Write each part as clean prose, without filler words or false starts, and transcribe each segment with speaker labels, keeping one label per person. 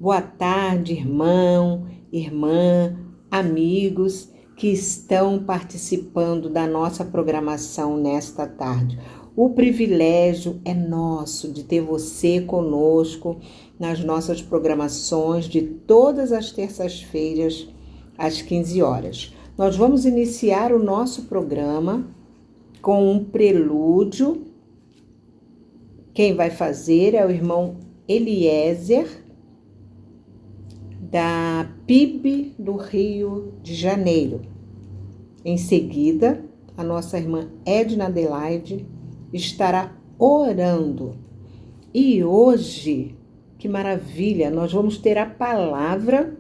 Speaker 1: Boa tarde, irmão, irmã, amigos que estão participando da nossa programação nesta tarde. O privilégio é nosso de ter você conosco nas nossas programações de todas as terças-feiras, às 15 horas. Nós vamos iniciar o nosso programa com um prelúdio. Quem vai fazer é o irmão Eliezer, da PIB do Rio de Janeiro. Em seguida, a nossa irmã Edna Adelaide estará orando. E hoje, que maravilha, nós vamos ter a palavra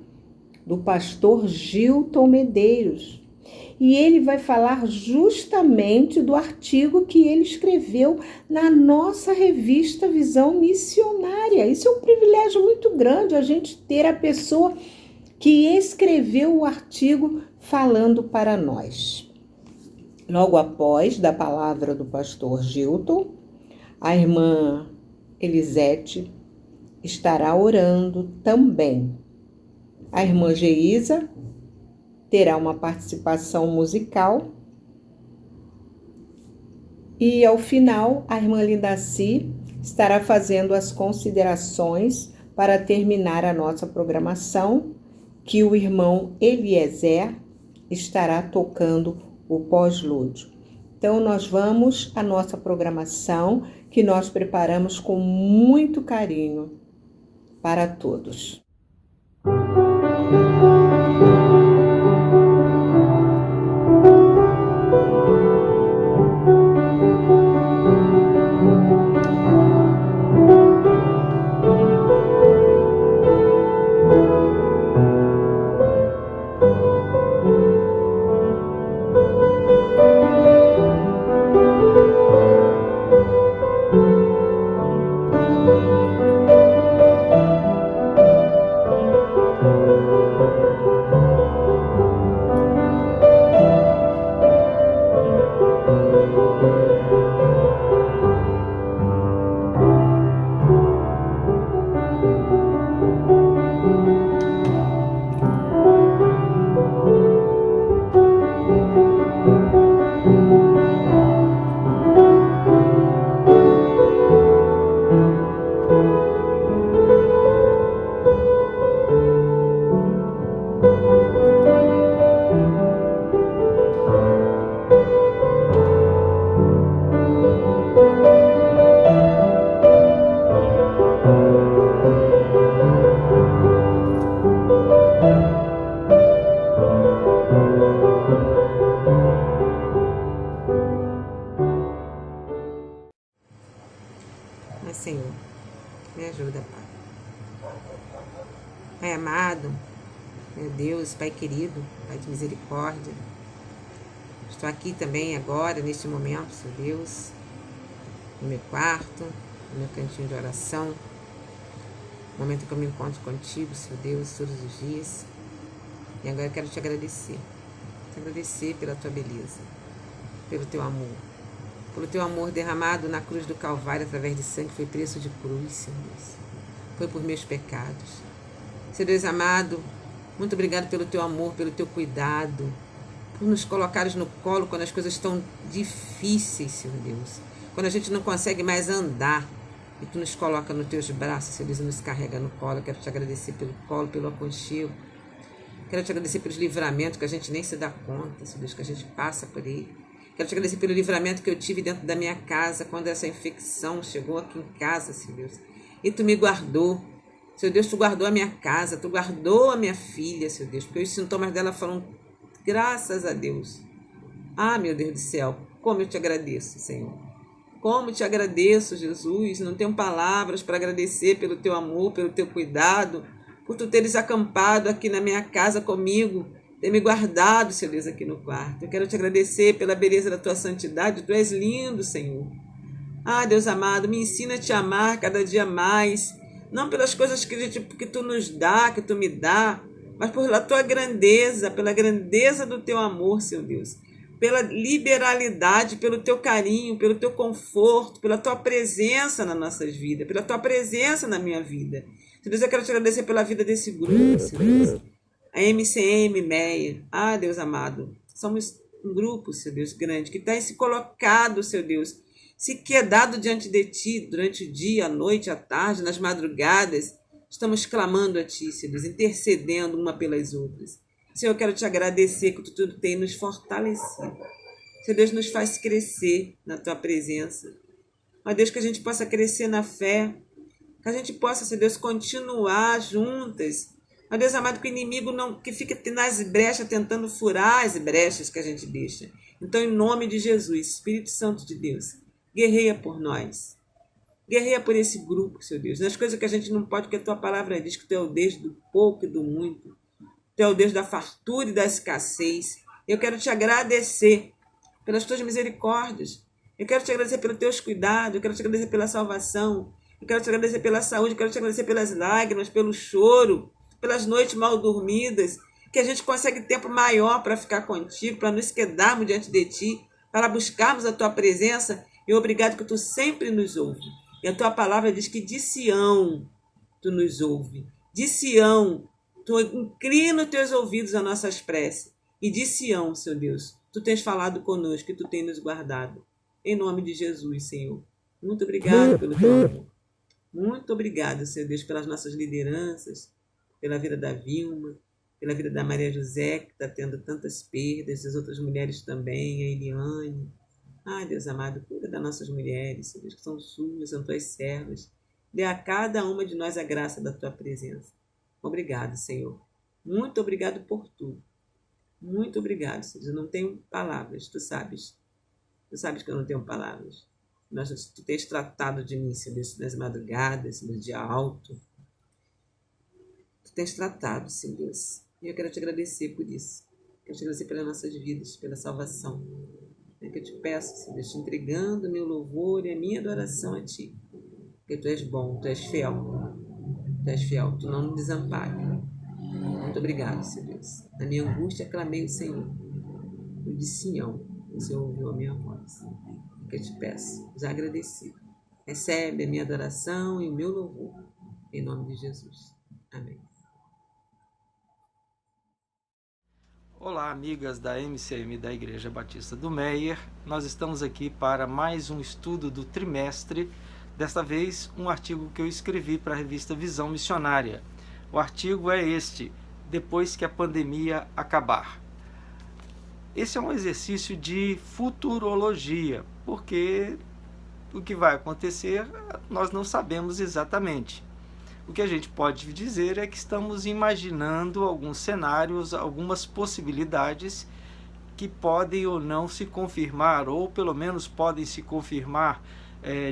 Speaker 1: do pastor Gilton Medeiros. E ele vai falar justamente do artigo que ele escreveu na nossa revista Visão Missionária. Isso é um privilégio muito grande, a gente ter a pessoa que escreveu o artigo falando para nós. Logo após da palavra do pastor Gilton, a irmã Elisete estará orando também. A irmã Geisa terá uma participação musical. E, ao final, a irmã Lindaci estará fazendo as considerações para terminar a nossa programação, que o irmão Eliezer estará tocando o pós-lúdio. Então, nós vamos à nossa programação, que nós preparamos com muito carinho para todos. Senhor, me ajuda, Pai. Pai amado, meu Deus, Pai querido, Pai de misericórdia, estou aqui também agora, neste momento, Senhor Deus, no meu quarto, no meu cantinho de oração, no momento que eu me encontro contigo, Senhor Deus, todos os dias. E agora eu quero te agradecer pela tua beleza, pelo teu amor, pelo teu amor derramado na cruz do Calvário através de sangue, foi preço de cruz, Senhor Deus. Foi por meus pecados. Senhor Deus amado, muito obrigado pelo teu amor, pelo teu cuidado, por nos colocares no colo quando as coisas estão difíceis, Senhor Deus. Quando a gente não consegue mais andar e tu nos coloca nos teus braços, Senhor Deus, e nos carrega no colo. Eu quero te agradecer pelo colo, pelo aconchego. Quero te agradecer pelos livramentos que a gente nem se dá conta, Senhor Deus, que a gente passa por ele. Quero te agradecer pelo livramento que eu tive dentro da minha casa, quando essa infecção chegou aqui em casa, Senhor Deus. E tu me guardou. Senhor Deus, tu guardou a minha casa, tu guardou a minha filha, Senhor Deus, porque os sintomas dela foram, graças a Deus. Ah, meu Deus do céu, como eu te agradeço, Senhor. Como te agradeço, Jesus. Não tenho palavras para agradecer pelo teu amor, pelo teu cuidado, por tu teres acampado aqui na minha casa comigo, ter me guardado, Senhor Deus, aqui no quarto. Eu quero te agradecer pela beleza da tua santidade. Tu és lindo, Senhor. Ah, Deus amado, me ensina a te amar cada dia mais. Não pelas coisas que tu nos dá, que tu me dá, mas pela tua grandeza, pela grandeza do teu amor, Senhor Deus. Pela liberalidade, pelo teu carinho, pelo teu conforto, pela tua presença nas nossas vidas, pela tua presença na minha vida. Senhor Deus, eu quero te agradecer pela vida desse grupo, Senhor Deus. A MCM Meia. Ah, Deus amado. Somos um grupo, Senhor Deus, grande, que tem se colocado, Senhor Deus, se quedado diante de Ti durante o dia, a noite, a tarde, nas madrugadas. Estamos clamando a Ti, Senhor Deus, intercedendo uma pelas outras. Senhor, eu quero te agradecer que Tu tem nos fortalecido. Senhor Deus, nos faz crescer na Tua presença. Ó Deus, que a gente possa crescer na fé, que a gente possa, Senhor Deus, continuar juntas. Ó Deus amado, que o inimigo não, que fica nas brechas tentando furar as brechas que a gente deixa. Então, em nome de Jesus, Espírito Santo de Deus, guerreia por nós. Guerreia por esse grupo, Senhor Deus. Nas coisas que a gente não pode, porque a Tua palavra diz que Tu é o Deus do pouco e do muito. Tu é o Deus da fartura e da escassez. Eu quero te agradecer pelas Tuas misericórdias. Eu quero te agradecer pelos Teus cuidados. Eu quero te agradecer pela salvação. Eu quero te agradecer pela saúde. Eu quero te agradecer pelas lágrimas, pelo choro, pelas noites mal dormidas. Que a gente consegue tempo maior para ficar contigo, para nos quedarmos diante de Ti, para buscarmos a Tua presença. E obrigado que Tu sempre nos ouve. E a Tua palavra diz que de Sião Tu nos ouve. De Sião Tu inclina os Teus ouvidos às nossas preces. E de Sião, Senhor Deus, Tu tens falado conosco e Tu tens nos guardado. Em nome de Jesus, Senhor. Muito obrigado pelo Teu amor. Muito obrigado, Senhor Deus, pelas nossas lideranças, pela vida da Vilma, pela vida da Maria José, que está tendo tantas perdas, das outras mulheres também, a Eliane. Ai, Deus amado, cuida das nossas mulheres, Senhor Deus, que são suas, são Tuas servas. Dê a cada uma de nós a graça da Tua presença. Obrigado, Senhor. Muito obrigado por tudo. Muito obrigado, Senhor. Eu não tenho palavras, Tu sabes. Tu sabes que eu não tenho palavras. Tu tens tratado de mim, Senhor Deus, nas madrugadas, no dia alto. Tu tens tratado, Senhor Deus. E eu quero te agradecer por isso. Quero te agradecer pelas nossas vidas, pela salvação. É que eu te peço, Senhor Deus, te entregando o meu louvor e a minha adoração a Ti. Porque Tu és bom, Tu és fiel. Tu és fiel, Tu não me desampara. Muito obrigado, Senhor Deus. Na minha angústia, clamei o Senhor. Eu disse Sião, o Senhor ouviu a minha voz. Que eu te peço, já agradecido. Recebe a minha adoração e o meu louvor. Em nome de Jesus. Amém.
Speaker 2: Olá, amigas da MCM da Igreja Batista do Meier. Nós estamos aqui para mais um estudo do trimestre. Desta vez, um artigo que eu escrevi para a revista Visão Missionária. O artigo é este: Depois que a pandemia acabar. Esse é um exercício de futurologia, porque o que vai acontecer nós não sabemos exatamente. O que a gente pode dizer é que estamos imaginando alguns cenários, algumas possibilidades que podem ou não se confirmar, ou pelo menos podem se confirmar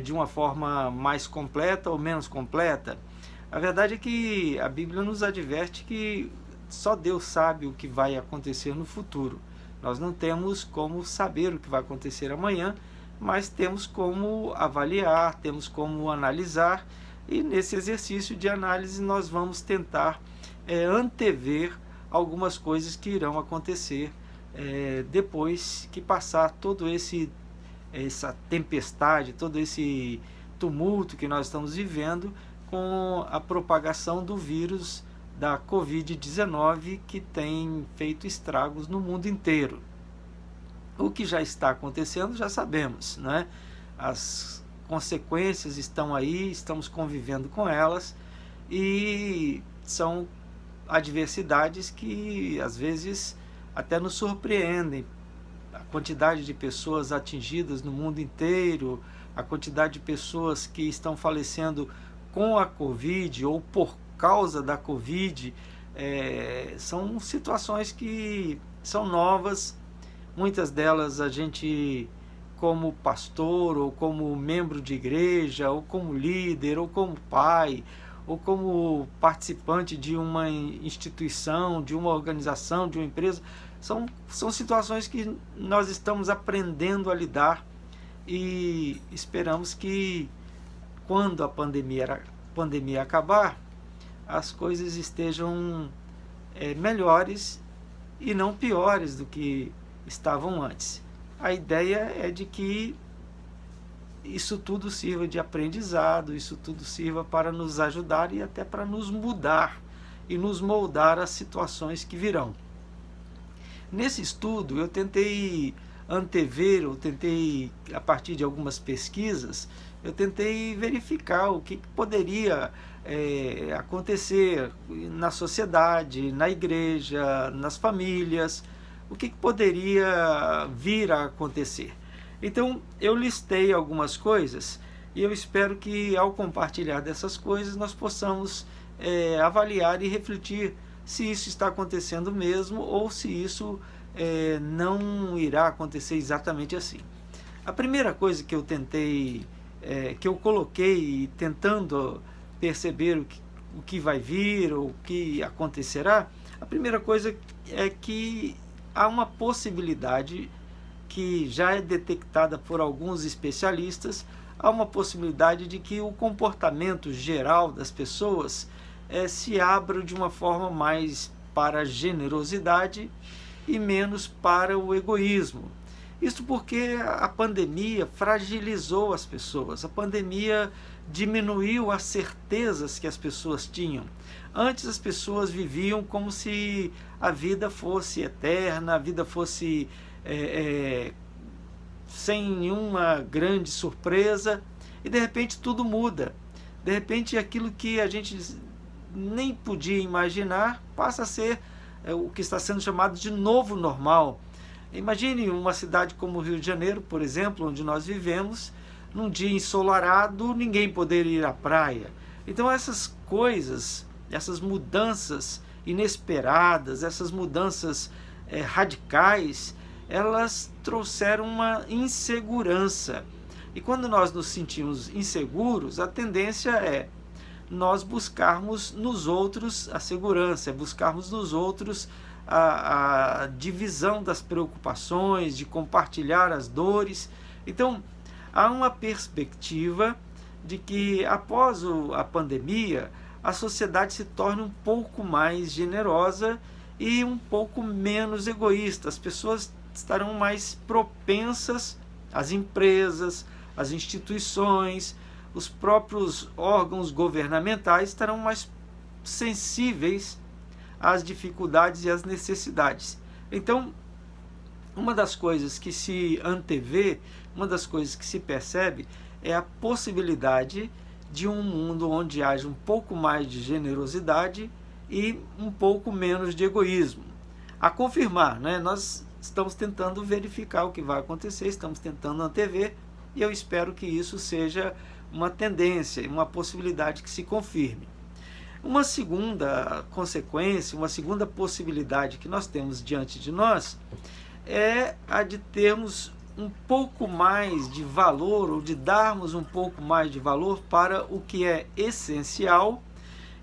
Speaker 2: de uma forma mais completa ou menos completa. A verdade é que a Bíblia nos adverte que só Deus sabe o que vai acontecer no futuro. Nós não temos como saber o que vai acontecer amanhã, mas temos como avaliar, temos como analisar, e nesse exercício de análise nós vamos tentar antever algumas coisas que irão acontecer depois que passar todo essa tempestade, todo esse tumulto que nós estamos vivendo com a propagação do vírus da Covid-19, que tem feito estragos no mundo inteiro. O que já está acontecendo já sabemos, né? As consequências estão aí, estamos convivendo com elas, e são adversidades que às vezes até nos surpreendem. A quantidade de pessoas atingidas no mundo inteiro, a quantidade de pessoas que estão falecendo com a Covid ou por causa da Covid, são situações que são novas. Muitas delas a gente, como pastor, ou como membro de igreja, ou como líder, ou como pai, ou como participante de uma instituição, de uma organização, de uma empresa, são situações que nós estamos aprendendo a lidar, e esperamos que quando a pandemia acabar, as coisas estejam melhores e não piores do que estavam antes. A ideia é de que isso tudo sirva de aprendizado, isso tudo sirva para nos ajudar e até para nos mudar e nos moldar às situações que virão. Nesse estudo eu tentei antever, eu tentei, a partir de algumas pesquisas, eu tentei verificar o que poderia acontecer na sociedade, na igreja, nas famílias, o que poderia vir a acontecer. Então eu listei algumas coisas e eu espero que ao compartilhar dessas coisas nós possamos avaliar e refletir se isso está acontecendo mesmo ou se isso não irá acontecer exatamente assim. A primeira coisa que eu tentei, que eu coloquei tentando perceber o que vai vir ou o que acontecerá, a primeira coisa é que há uma possibilidade que já é detectada por alguns especialistas, há uma possibilidade de que o comportamento geral das pessoas se abra de uma forma mais para a generosidade e menos para o egoísmo. Isso porque a pandemia fragilizou as pessoas, a pandemia diminuiu as certezas que as pessoas tinham. Antes as pessoas viviam como se a vida fosse eterna, a vida fosse sem nenhuma grande surpresa, e de repente tudo muda. De repente aquilo que a gente nem podia imaginar passa a ser o que está sendo chamado de novo normal. Imagine uma cidade como o Rio de Janeiro, por exemplo, onde nós vivemos, num dia ensolarado, ninguém poder ir à praia. Então essas coisas, essas mudanças inesperadas, essas mudanças radicais, elas trouxeram uma insegurança. E quando nós nos sentimos inseguros, a tendência é nós buscarmos nos outros a segurança, buscarmos nos outros a divisão das preocupações, de compartilhar as dores. Então, há uma perspectiva de que após a pandemia, a sociedade se torne um pouco mais generosa e um pouco menos egoísta. As pessoas estarão mais propensas, as empresas, as instituições, os próprios órgãos governamentais estarão mais sensíveis às dificuldades e às necessidades. Então, uma das coisas que se antevê, uma das coisas que se percebe é a possibilidade de um mundo onde haja um pouco mais de generosidade e um pouco menos de egoísmo. A confirmar, né? Nós estamos tentando verificar o que vai acontecer, estamos tentando antever, e eu espero que isso seja uma tendência, uma possibilidade que se confirme. Uma segunda consequência, uma segunda possibilidade que nós temos diante de nós é a de termos um pouco mais de valor, ou de darmos um pouco mais de valor para o que é essencial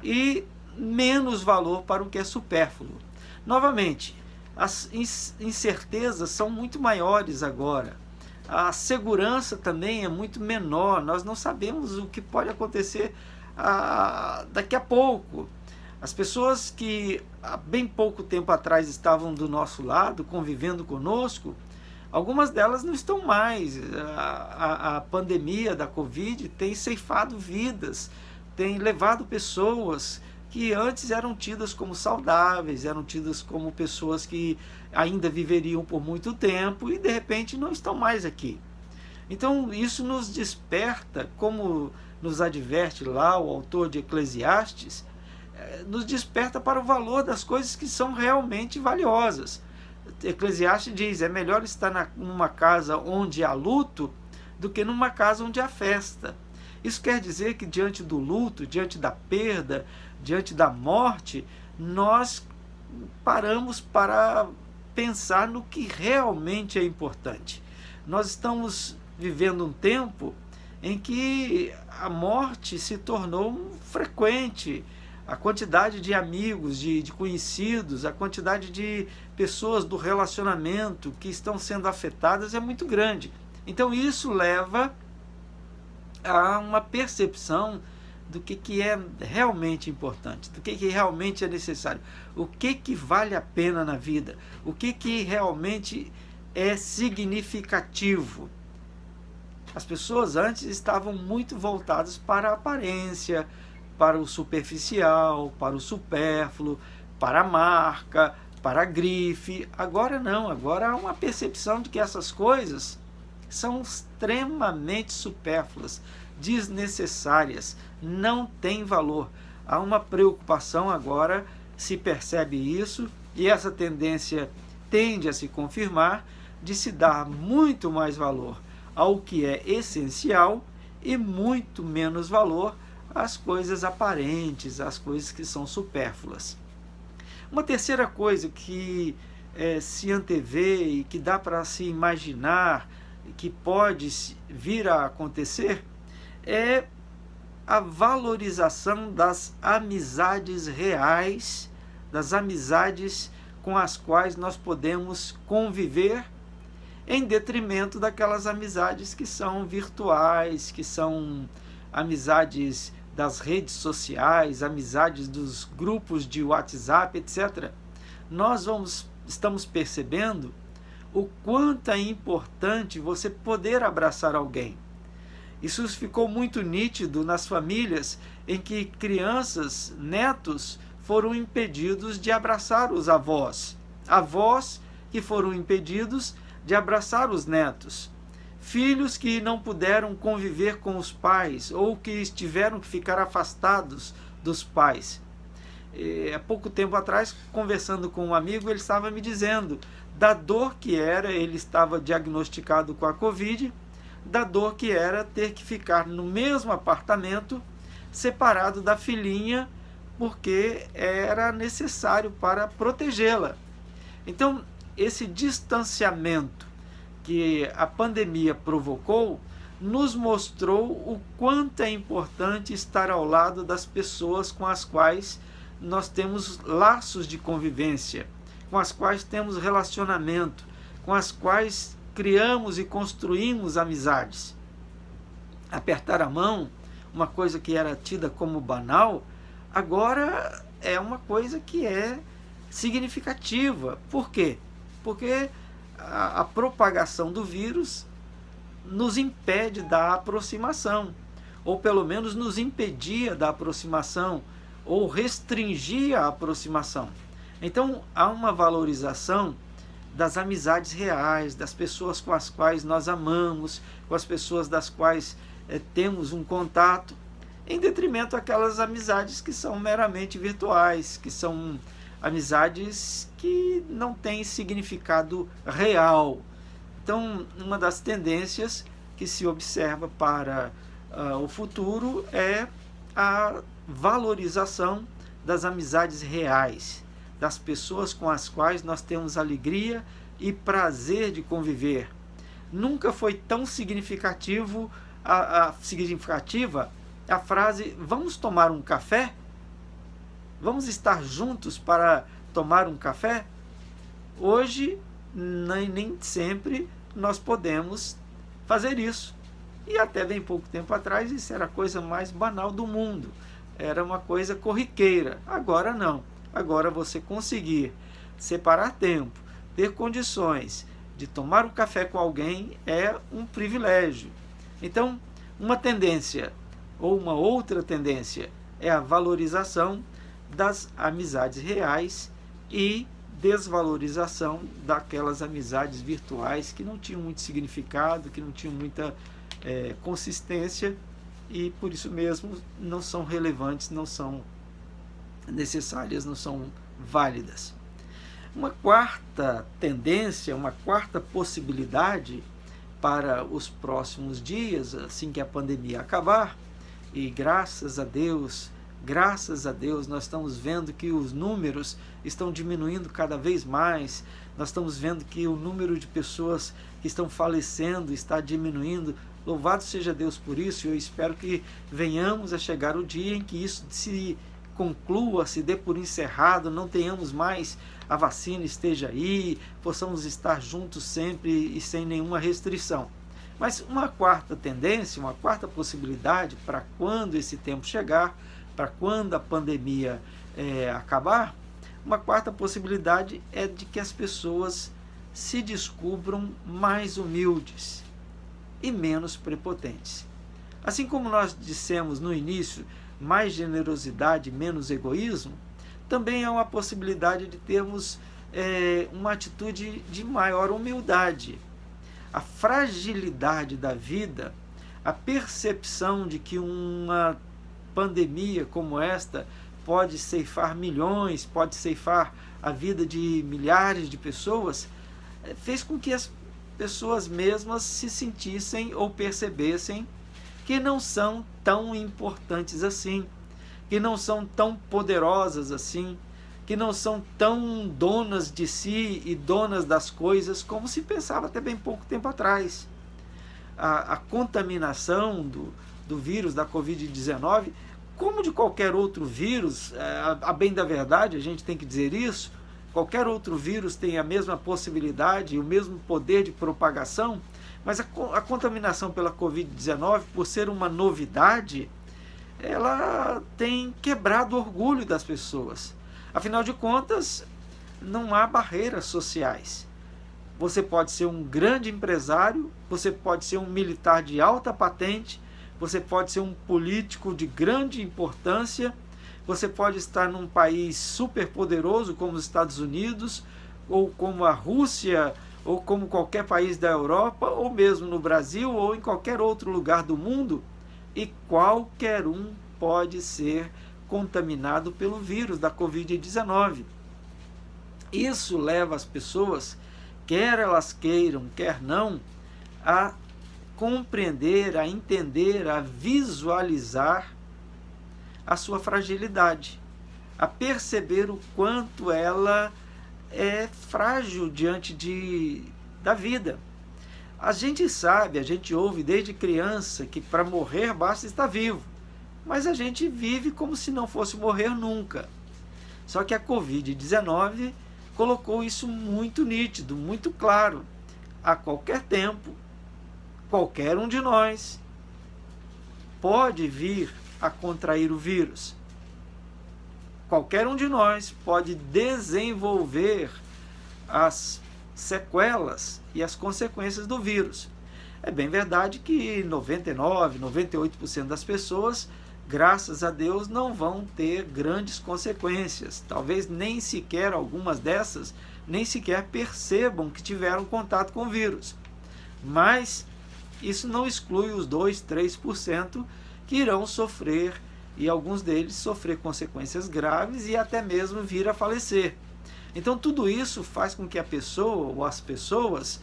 Speaker 2: e menos valor para o que é supérfluo. Novamente, as incertezas são muito maiores agora. A segurança também é muito menor. Nós não sabemos o que pode acontecer daqui a pouco. As pessoas que há bem pouco tempo atrás estavam do nosso lado, convivendo conosco, algumas delas não estão mais. A pandemia da Covid tem ceifado vidas, tem levado pessoas que antes eram tidas como saudáveis, eram tidas como pessoas que ainda viveriam por muito tempo e de repente não estão mais aqui. Então isso nos desperta, como nos adverte lá o autor de Eclesiastes, nos desperta para o valor das coisas que são realmente valiosas. Eclesiastes diz, é melhor estar numa casa onde há luto do que numa casa onde há festa. Isso quer dizer que diante do luto, diante da perda, diante da morte, nós paramos para pensar no que realmente é importante. Nós estamos vivendo um tempo em que a morte se tornou frequente. A quantidade de amigos, de conhecidos, a quantidade de pessoas do relacionamento que estão sendo afetadas é muito grande. Então isso leva a uma percepção do que é realmente importante, do que realmente é necessário, o que vale a pena na vida, o que realmente é significativo. As pessoas antes estavam muito voltadas para a aparência, para o superficial, para o supérfluo, para a marca, para a grife. Agora não, agora há uma percepção de que essas coisas são extremamente supérfluas, desnecessárias, não têm valor. Há uma preocupação agora, se percebe isso, e essa tendência tende a se confirmar, de se dar muito mais valor ao que é essencial e muito menos valor às coisas aparentes, às coisas que são supérfluas. Uma terceira coisa que se antevê e que dá para se imaginar, que pode vir a acontecer, é a valorização das amizades reais, das amizades com as quais nós podemos conviver, em detrimento daquelas amizades que são virtuais, que são amizades das redes sociais, amizades dos grupos de WhatsApp, etc. Nós estamos percebendo o quanto é importante você poder abraçar alguém. Isso ficou muito nítido nas famílias em que crianças, netos, foram impedidos de abraçar os avós. Avós que foram impedidos de abraçar os netos. Filhos que não puderam conviver com os pais ou que tiveram que ficar afastados dos pais. Há pouco tempo atrás, conversando com um amigo, ele estava me dizendo da dor que era, ele estava diagnosticado com a Covid, da dor que era ter que ficar no mesmo apartamento, separado da filhinha, porque era necessário para protegê-la. Então, esse distanciamento que a pandemia provocou nos mostrou o quanto é importante estar ao lado das pessoas com as quais nós temos laços de convivência, com as quais temos relacionamento, com as quais criamos e construímos amizades. Apertar a mão, uma coisa que era tida como banal, agora é uma coisa que é significativa. Por quê? Porque a propagação do vírus nos impede da aproximação, ou pelo menos nos impedia da aproximação, ou restringia a aproximação. Então há uma valorização das amizades reais, das pessoas com as quais nós amamos, com as pessoas das quais temos um contato, em detrimento daquelas amizades que são meramente virtuais, que são amizades que não têm significado real. Então, uma das tendências que se observa para o futuro é a valorização das amizades reais, das pessoas com as quais nós temos alegria e prazer de conviver. Nunca foi tão significativa a frase "vamos tomar um café?" Vamos estar juntos para tomar um café? Hoje, nem sempre nós podemos fazer isso. E até bem pouco tempo atrás, isso era a coisa mais banal do mundo. Era uma coisa corriqueira. Agora não. Agora você conseguir separar tempo, ter condições de tomar um café com alguém é um privilégio. Então, uma tendência ou uma outra tendência é a valorização das amizades reais e desvalorização daquelas amizades virtuais que não tinham muito significado, que não tinham muita consistência e por isso mesmo não são relevantes, não são necessárias, não são válidas. Uma quarta tendência, uma quarta possibilidade para os próximos dias, assim que a pandemia acabar, e graças a Deus, nós estamos vendo que os números estão diminuindo cada vez mais, nós estamos vendo que o número de pessoas que estão falecendo está diminuindo. Louvado seja Deus por isso, e eu espero que venhamos a chegar o dia em que isso se conclua, se dê por encerrado, não tenhamos mais, a vacina esteja aí, possamos estar juntos sempre e sem nenhuma restrição. Mas uma quarta tendência, uma quarta possibilidade para quando esse tempo chegar, para quando a pandemia acabar, uma quarta possibilidade é de que as pessoas se descubram mais humildes. e menos prepotentes. Assim como nós dissemos no início, mais generosidade, menos egoísmo, também há uma possibilidade de termos uma atitude de maior humildade. A fragilidade da vida, a percepção de que uma pandemia como esta pode ceifar milhões, pode ceifar a vida de milhares de pessoas, fez com que as pessoas mesmas se sentissem ou percebessem que não são tão importantes assim, que não são tão poderosas assim, que não são tão donas de si e donas das coisas como se pensava até bem pouco tempo atrás. A contaminação do vírus da Covid-19, como de qualquer outro vírus, a bem da verdade, a gente tem que dizer isso, qualquer outro vírus tem a mesma possibilidade e o mesmo poder de propagação, mas a contaminação pela Covid-19, por ser uma novidade, ela tem quebrado o orgulho das pessoas. Afinal de contas, não há barreiras sociais. Você pode ser um grande empresário, você pode ser um militar de alta patente, você pode ser um político de grande importância, você pode estar num país super poderoso como os Estados Unidos, ou como a Rússia, ou como qualquer país da Europa, ou mesmo no Brasil, ou em qualquer outro lugar do mundo, e qualquer um pode ser contaminado pelo vírus da Covid-19. Isso leva as pessoas, quer elas queiram, quer não, a compreender, a entender, a visualizar a sua fragilidade, a perceber o quanto ela é frágil diante da vida. A gente sabe, a gente ouve desde criança que para morrer basta estar vivo, mas a gente vive como se não fosse morrer nunca. Só que a Covid-19 colocou isso muito nítido, muito claro. A qualquer tempo, qualquer um de nós pode vir a contrair o vírus. Qualquer um de nós pode desenvolver as sequelas e as consequências do vírus. É bem verdade que 99%, 98% das pessoas, graças a Deus, não vão ter grandes consequências. Talvez nem sequer algumas dessas, nem sequer percebam que tiveram contato com o vírus. Mas isso não exclui os 2%, 3% que irão sofrer, e alguns deles sofrer consequências graves e até mesmo vir a falecer. Então tudo isso faz com que a pessoa ou as pessoas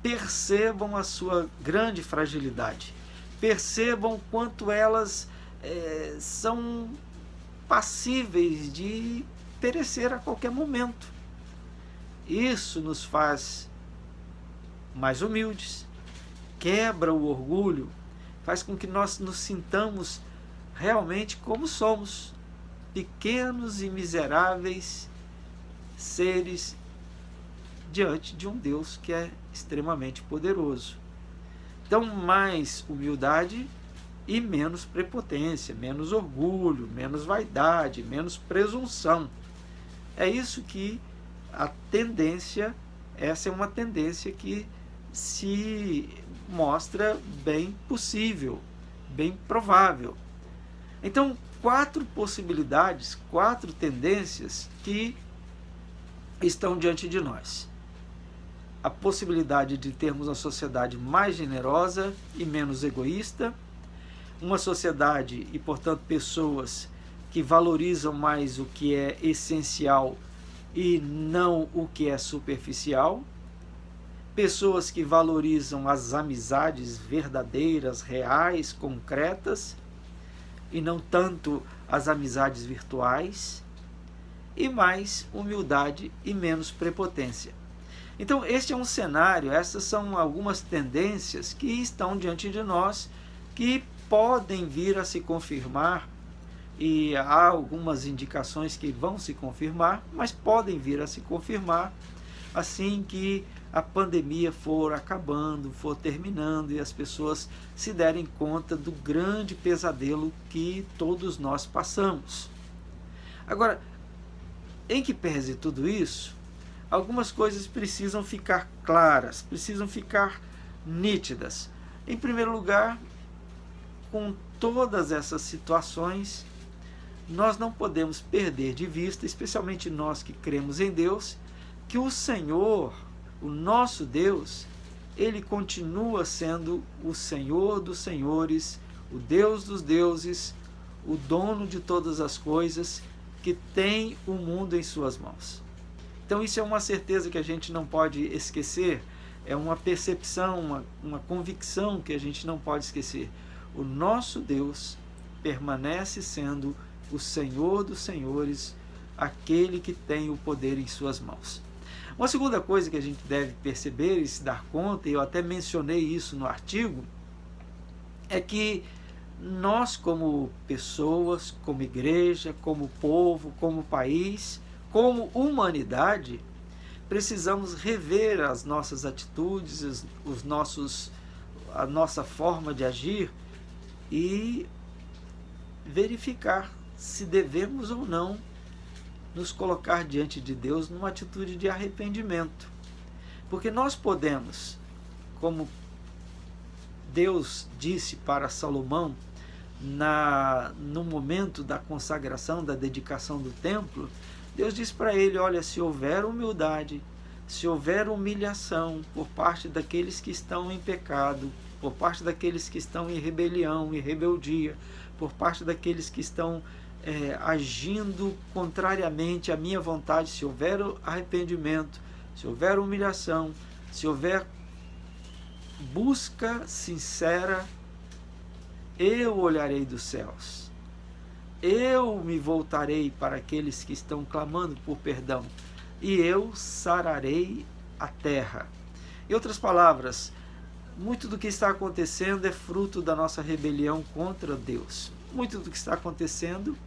Speaker 2: percebam a sua grande fragilidade, percebam quanto elas são passíveis de perecer a qualquer momento. Isso nos faz mais humildes, quebra o orgulho, faz com que nós nos sintamos realmente como somos, pequenos e miseráveis seres diante de um Deus que é extremamente poderoso. Então, mais humildade e menos prepotência, menos orgulho, menos vaidade, menos presunção. É isso que a tendência, essa é uma tendência que se mostra bem possível, bem provável. Então, 4 possibilidades, 4 tendências que estão diante de nós. A possibilidade de termos uma sociedade mais generosa e menos egoísta, uma sociedade e, portanto, pessoas que valorizam mais o que é essencial e não o que é superficial, pessoas que valorizam as amizades verdadeiras, reais, concretas, e não tanto as amizades virtuais, e mais humildade e menos prepotência. Então, este é um cenário, essas são algumas tendências que estão diante de nós, que podem vir a se confirmar, e há algumas indicações que vão se confirmar, mas podem vir a se confirmar assim que a pandemia for acabando, for terminando e as pessoas se derem conta do grande pesadelo que todos nós passamos. Agora, em que pese tudo isso, algumas coisas precisam ficar claras, precisam ficar nítidas. Em primeiro lugar, com todas essas situações, nós não podemos perder de vista, especialmente nós que cremos em Deus, que o Senhor, o nosso Deus, Ele continua sendo o Senhor dos senhores, o Deus dos deuses, o dono de todas as coisas, que tem o mundo em suas mãos. Então isso é uma certeza que a gente não pode esquecer, é uma percepção, uma convicção que a gente não pode esquecer. O nosso Deus permanece sendo o Senhor dos senhores, aquele que tem o poder em suas mãos. Uma segunda coisa que a gente deve perceber e se dar conta, e eu até mencionei isso no artigo, é que nós como pessoas, como igreja, como povo, como país, como humanidade, precisamos rever as nossas atitudes, a nossa forma de agir e verificar se devemos ou não nos colocar diante de Deus numa atitude de arrependimento. Porque nós podemos, como Deus disse para Salomão, no momento da consagração, da dedicação do templo, Deus disse para ele, olha, se houver humildade, se houver humilhação por parte daqueles que estão em pecado, por parte daqueles que estão em rebelião e rebeldia, por parte daqueles que estão agindo contrariamente à minha vontade, se houver arrependimento, se houver humilhação, se houver busca sincera, eu olharei dos céus, eu me voltarei para aqueles que estão clamando por perdão e eu sararei a terra. Em outras palavras, muito do que está acontecendo é fruto da nossa rebelião contra Deus. Muito do que está acontecendo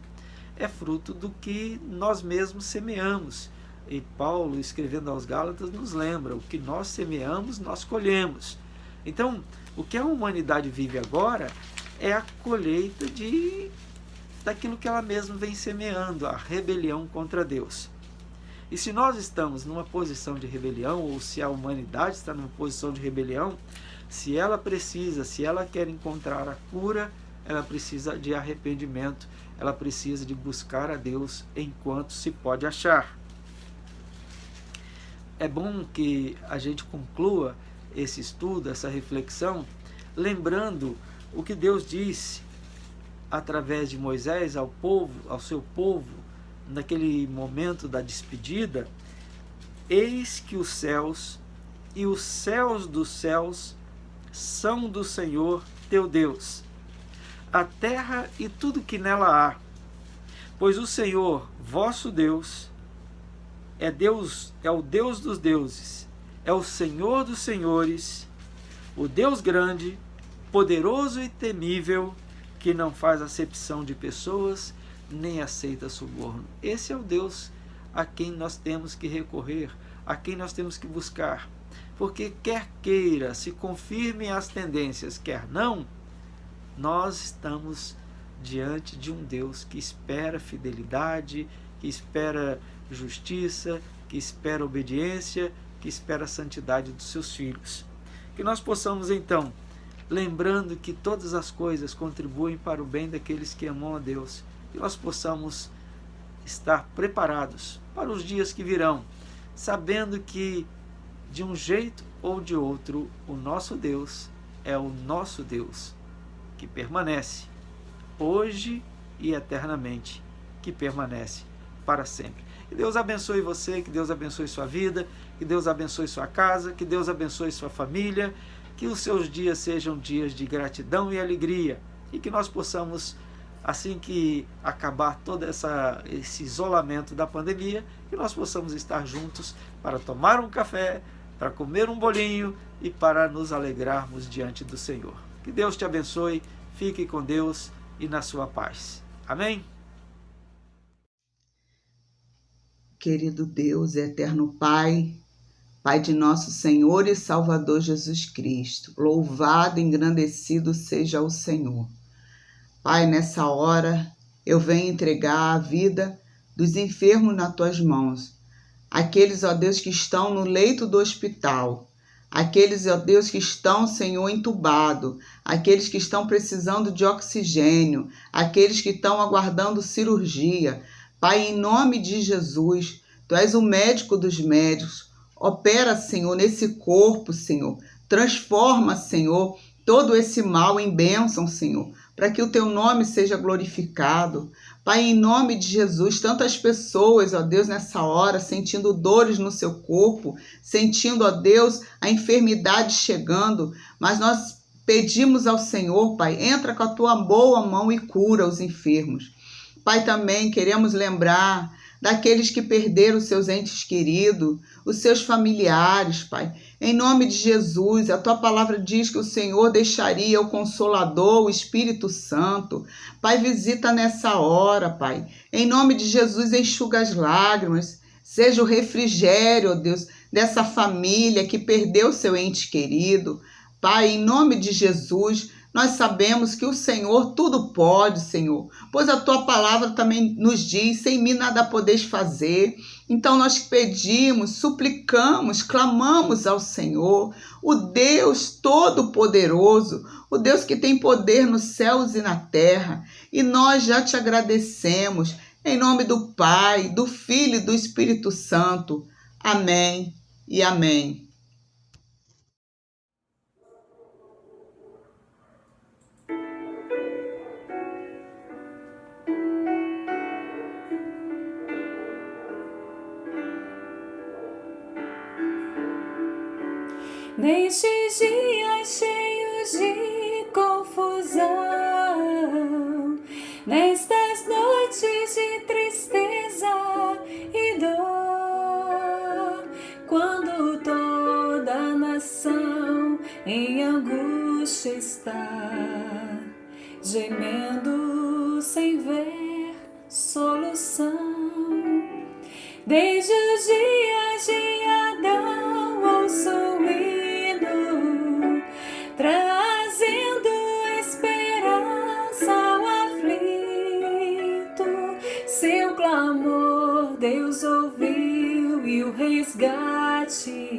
Speaker 2: é fruto do que nós mesmos semeamos. E Paulo, escrevendo aos Gálatas, nos lembra, o que nós semeamos, nós colhemos. Então, o que a humanidade vive agora é a colheita daquilo que ela mesma vem semeando, a rebelião contra Deus. E se nós estamos numa posição de rebelião, ou se a humanidade está numa posição de rebelião, se ela quer encontrar a cura, ela precisa de arrependimento, ela precisa de buscar a Deus enquanto se pode achar. É bom que a gente conclua esse estudo, essa reflexão, lembrando o que Deus disse através de Moisés ao seu povo, naquele momento da despedida: eis que os céus e os céus dos céus são do Senhor teu Deus, a terra e tudo que nela há, pois o Senhor vosso Deus é o Deus dos deuses, é o Senhor dos senhores, o Deus grande, poderoso e temível, que não faz acepção de pessoas, nem aceita suborno. Esse é o Deus a quem nós temos que recorrer, a quem nós temos que buscar. Porque quer queira, se confirmem as tendências, quer não, nós estamos diante de um Deus que espera fidelidade, que espera justiça, que espera obediência, que espera a santidade dos seus filhos. Que nós possamos então, lembrando que todas as coisas contribuem para o bem daqueles que amam a Deus, que nós possamos estar preparados para os dias que virão, sabendo que de um jeito ou de outro o nosso Deus é o nosso Deus, que permanece hoje e eternamente, que permanece para sempre. Que Deus abençoe você, que Deus abençoe sua vida, que Deus abençoe sua casa, que Deus abençoe sua família, que os seus dias sejam dias de gratidão e alegria, e que nós possamos, assim que acabar todo esse isolamento da pandemia, que nós possamos estar juntos para tomar um café, para comer um bolinho e para nos alegrarmos diante do Senhor. Que Deus te abençoe, fique com Deus e na sua paz. Amém?
Speaker 3: Querido Deus, eterno Pai, Pai de nosso Senhor e Salvador Jesus Cristo, louvado e engrandecido seja o Senhor. Pai, nessa hora eu venho entregar a vida dos enfermos nas tuas mãos, aqueles, ó Deus, que estão no leito do hospital, aqueles, ó Deus, que estão, Senhor, entubados, aqueles que estão precisando de oxigênio, aqueles que estão aguardando cirurgia. Pai, em nome de Jesus, Tu és o médico dos médicos. Opera, Senhor, nesse corpo, Senhor. Transforma, Senhor, todo esse mal em bênção, Senhor, para que o Teu nome seja glorificado. Pai, em nome de Jesus, tantas pessoas, ó Deus, nessa hora, sentindo dores no seu corpo, sentindo, ó Deus, a enfermidade chegando, mas nós pedimos ao Senhor, Pai, entra com a Tua boa mão e cura os enfermos. Pai, também queremos lembrar daqueles que perderam seus entes queridos, os seus familiares, Pai. Em nome de Jesus, a Tua palavra diz que o Senhor deixaria o Consolador, o Espírito Santo. Pai, visita nessa hora, Pai. Em nome de Jesus, enxuga as lágrimas. Seja o refrigério, ó Deus, dessa família que perdeu seu ente querido. Pai, em nome de Jesus, nós sabemos que o Senhor tudo pode, Senhor, pois a Tua palavra também nos diz, sem mim nada podeis fazer. Então nós pedimos, suplicamos, clamamos ao Senhor, o Deus Todo-Poderoso, o Deus que tem poder nos céus e na terra, e nós já Te agradecemos, em nome do Pai, do Filho e do Espírito Santo. Amém e amém.
Speaker 4: Nestes dias cheios de confusão, nestas noites de tristeza e dor, quando toda a nação em angústia está, gemendo sem ver solução, desde os dias de Adão ouço o hino, trazendo esperança ao aflito. Seu clamor Deus ouviu e o resgate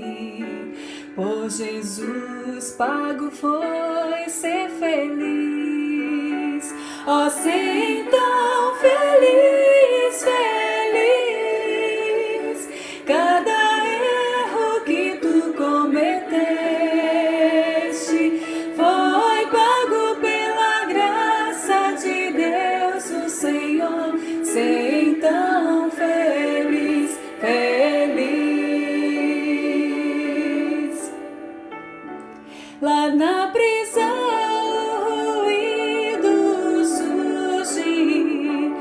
Speaker 4: por Jesus pago foi ser feliz. Ó, ser então feliz, feliz, cada erro que tu cometeste foi pago pela graça de Deus, o Senhor. Ser então feliz, feliz. Lá na prisão o ruído surge,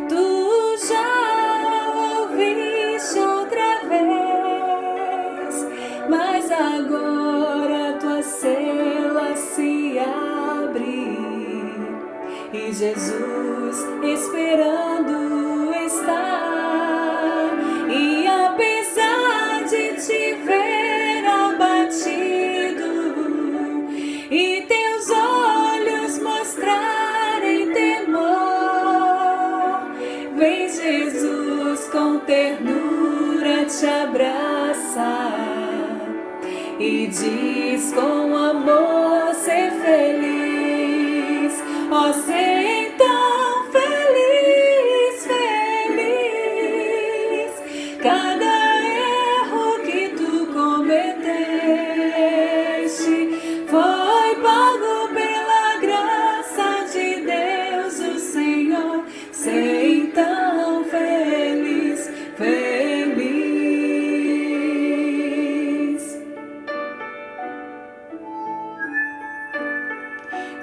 Speaker 4: tu já ouviste outra vez, mas agora tua cela se abre e Jesus esperando está. E apesar de te ver abatido e teus olhos mostrarem temor, vem Jesus com ternura te abraça e diz com amor ser feliz. Ó, ser então feliz, feliz, cada erro que tu cometeste foi pago pela graça de Deus, o Senhor. Ser então feliz, feliz.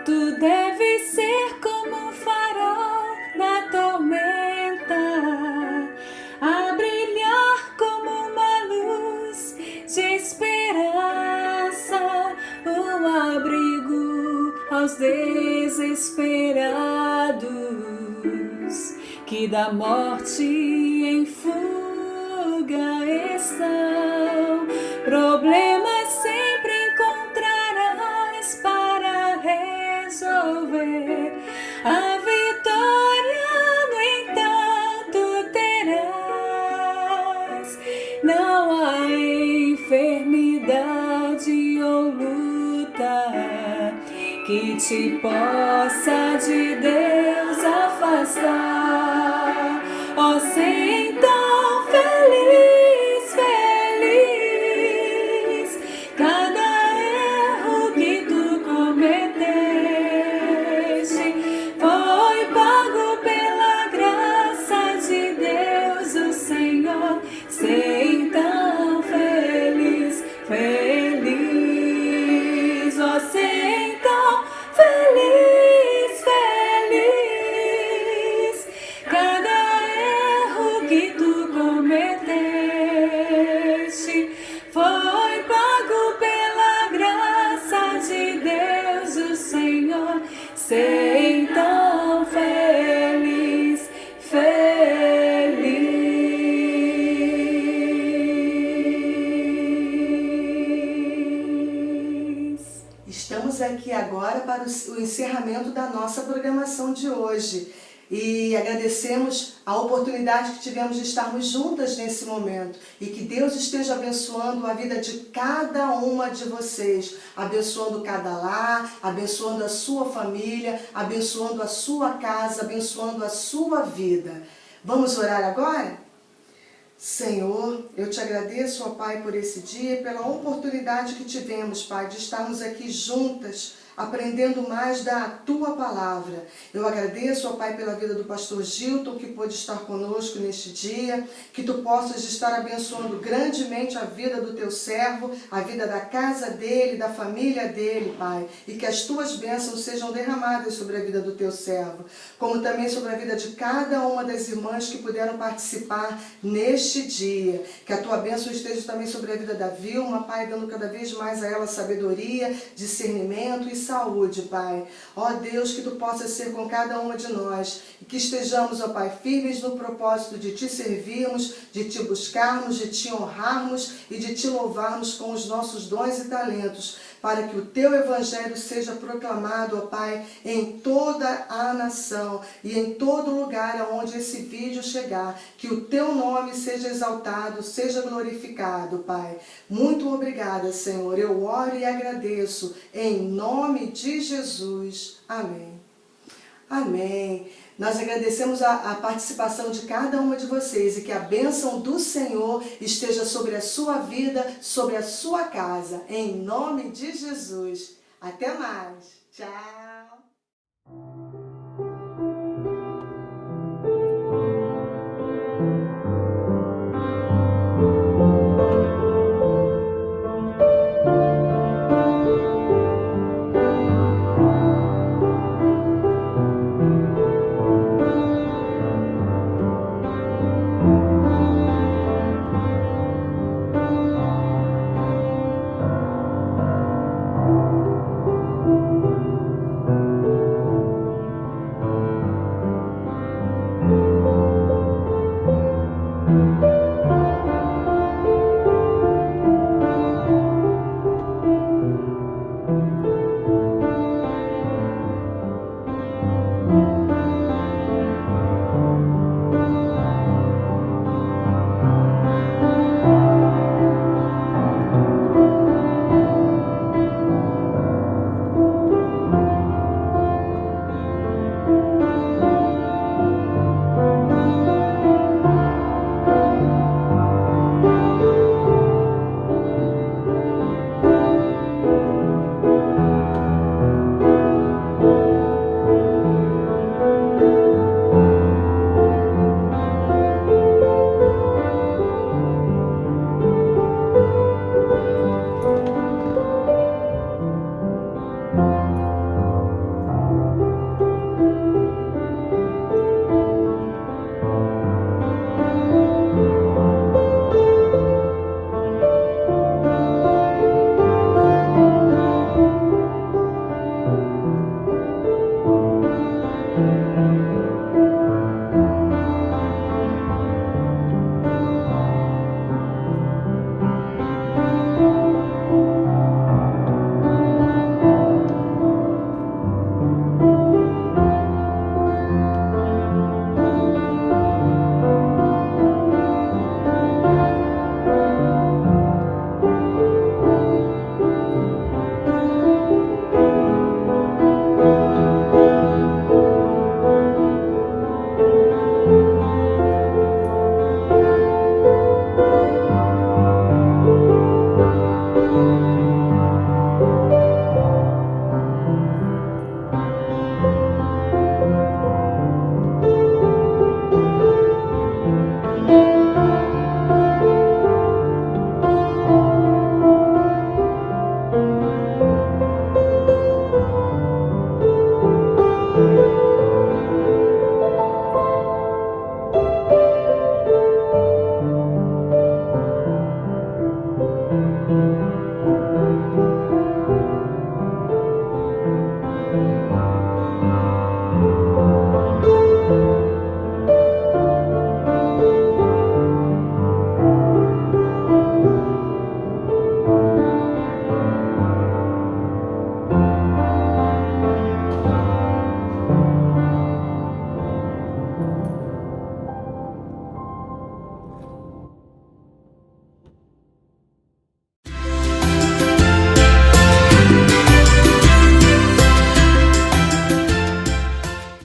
Speaker 4: Tu deves ser como um farol na tormenta, a brilhar como uma luz de esperança, um abrigo aos desesperados que da morte em fuga estão. Problemas sempre encontrarás para resolver, a vitória no entanto terás. Não há enfermidade te possa de Deus afastar. Ó, ser então feliz, feliz, cada erro que tu cometeste foi pago pela graça de Deus, o Senhor. Ser então feliz, feliz, ó, ser então feliz, feliz, cada erro que tu cometeste foi pago pela graça de Deus, o Senhor. Ser então feliz, feliz.
Speaker 5: Estamos aqui agora para o encerramento da nossa programação de hoje e agradecemos a oportunidade que tivemos de estarmos juntas nesse momento e que Deus esteja abençoando a vida de cada uma de vocês, abençoando cada lar, abençoando a sua família, abençoando a sua casa, abençoando a sua vida. Vamos orar agora? Senhor, eu te agradeço, ó Pai, por esse dia e pela oportunidade que tivemos, Pai, de estarmos aqui juntas, aprendendo mais da Tua Palavra. Eu agradeço, ó Pai, pela vida do pastor Gilton, que pôde estar conosco neste dia, que Tu possas estar abençoando grandemente a vida do Teu servo, a vida da casa dele, da família dele, Pai, e que as Tuas bênçãos sejam derramadas sobre a vida do Teu servo, como também sobre a vida de cada uma das irmãs que puderam participar neste dia. Que a Tua bênção esteja também sobre a vida da Vilma, Pai, dando cada vez mais a ela sabedoria, discernimento e saúde, Pai. Ó Deus, que Tu possas ser com cada uma de nós e que estejamos, ó Pai, firmes no propósito de Te servirmos, de Te buscarmos, de Te honrarmos e de Te louvarmos com os nossos dons e talentos, para que o Teu Evangelho seja proclamado, ó Pai, em toda a nação e em todo lugar aonde esse vídeo chegar, que o Teu nome seja exaltado, seja glorificado, Pai. Muito obrigada, Senhor. Eu oro e agradeço em nome de Jesus. Amém. Amém. Nós agradecemos a participação de cada uma de vocês e que a bênção do Senhor esteja sobre a sua vida, sobre a sua casa. Em nome de Jesus. Até mais. Tchau.